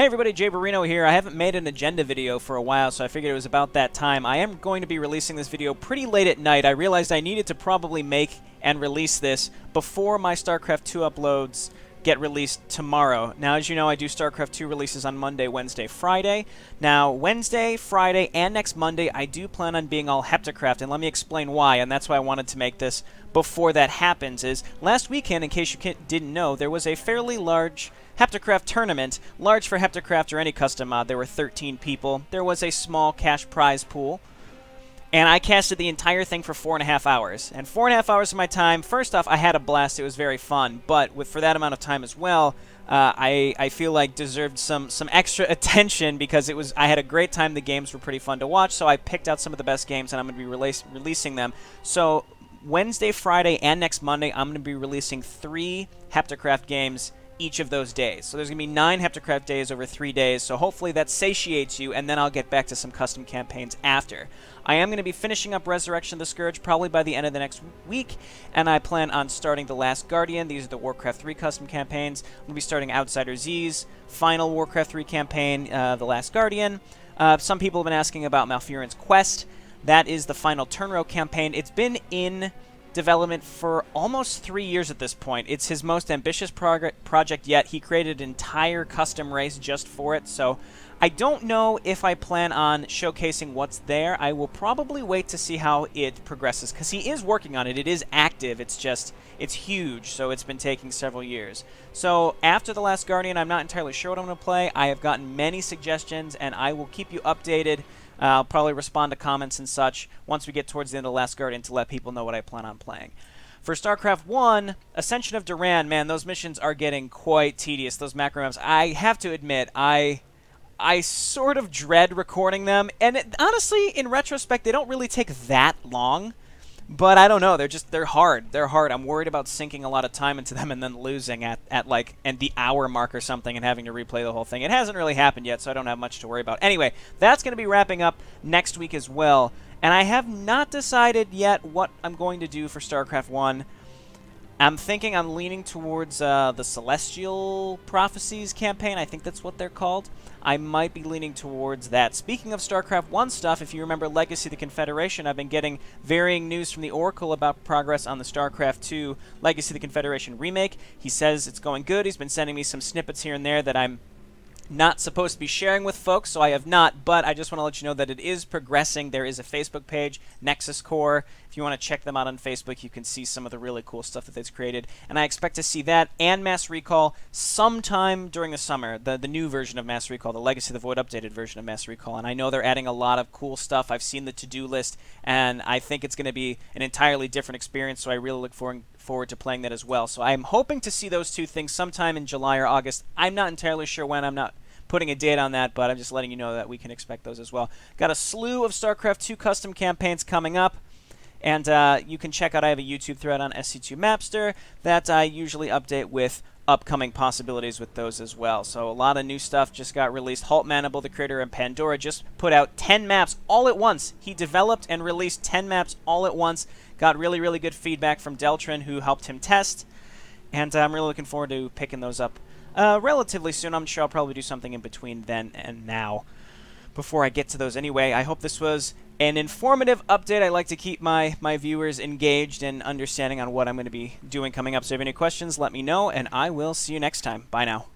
Hey everybody, Jayborino here. I haven't made an agenda video for a while, so I figured it was about that time. I am going to be releasing this video pretty late at night. I realized I needed to probably make and release this before my StarCraft 2 uploads get released tomorrow. Now, as you know, I do StarCraft 2 releases on Monday, Wednesday, Friday. Now, Wednesday, Friday, and next Monday, I do plan on being all HeptaCraft, and let me explain why, and that's why I wanted to make this before that happens, is last weekend, in case you didn't know, there was a fairly large HeptaCraft tournament, large for HeptaCraft or any custom mod. There were 13 people. There was a small cash prize pool. And I casted the entire thing for 4.5 hours. And 4.5 hours of my time, first off, I had a blast. It was very fun. But for that amount of time as well, I feel like deserved some extra attention because I had a great time. The games were pretty fun to watch. So I picked out some of the best games, and I'm going to be releasing them. So Wednesday, Friday, and next Monday, I'm going to be releasing 3 HeptaCraft games each of those days. So there's going to be 9 HeptaCraft days over 3 days, so hopefully that satiates you, and then I'll get back to some custom campaigns after. I am going to be finishing up Resurrection of the Scourge probably by the end of the next week, and I plan on starting The Last Guardian. These are the Warcraft 3 custom campaigns. I'm going to be starting Outsider Z's final Warcraft 3 campaign, The Last Guardian. Some people have been asking about Malfurion's Quest. That is the final Turnrow campaign. It's been in development for almost 3 years at this point. It's his most ambitious project yet. He created an entire custom race just for it, so I don't know if I plan on showcasing what's there. I will probably wait to see how it progresses, because he is working on it. It is active. It's huge, so it's been taking several years. So after The Last Guardian, I'm not entirely sure what I'm going to play. I have gotten many suggestions, and I will keep you updated. I'll probably respond to comments and such once we get towards the end of The Last Guardian to let people know what I plan on playing. For StarCraft 1, Ascension of Duran, man, those missions are getting quite tedious, those macro maps. I have to admit, I sort of dread recording them, and honestly, in retrospect, they don't really take that long. But I don't know, they're hard. They're hard. I'm worried about sinking a lot of time into them and then losing at like the hour mark or something and having to replay the whole thing. It hasn't really happened yet, so I don't have much to worry about. Anyway, that's going to be wrapping up next week as well. And I have not decided yet what I'm going to do for StarCraft 1. I'm thinking I'm leaning towards the Celestial Prophecies campaign. I think that's what they're called. I might be leaning towards that. Speaking of StarCraft 1 stuff, if you remember Legacy of the Confederation, I've been getting varying news from the Oracle about progress on the StarCraft 2 Legacy of the Confederation remake. He says it's going good. He's been sending me some snippets here and there that I'm not supposed to be sharing with folks, so I have not, but I just want to let you know that it is progressing. There is a Facebook page, Nexus Core. If you want to check them out on Facebook, you can see some of the really cool stuff that they've created, and I expect to see that and Mass Recall sometime during the summer, the new version of Mass Recall, the Legacy of the Void updated version of Mass Recall, and I know they're adding a lot of cool stuff. I've seen the to-do list, and I think it's going to be an entirely different experience, so I really look forward to playing that as well. So I'm hoping to see those two things sometime in July or August. I'm not entirely sure when. I'm not putting a date on that, but I'm just letting you know that we can expect those as well. Got a slew of StarCraft 2 custom campaigns coming up, and you can check out, I have a YouTube thread on SC2 Mapster that I usually update with upcoming possibilities with those as well. So a lot of new stuff just got released. Halt Manable, the creator of Pandora, just put out 10 maps all at once. He developed and released 10 maps all at once. Got really, really good feedback from Deltrin, who helped him test, and I'm really looking forward to picking those up relatively soon. I'm sure I'll probably do something in between then and now before I get to those anyway. I hope this was an informative update. I like to keep my viewers engaged and understanding on what I'm going to be doing coming up. So if you have any questions, let me know, and I will see you next time. Bye now.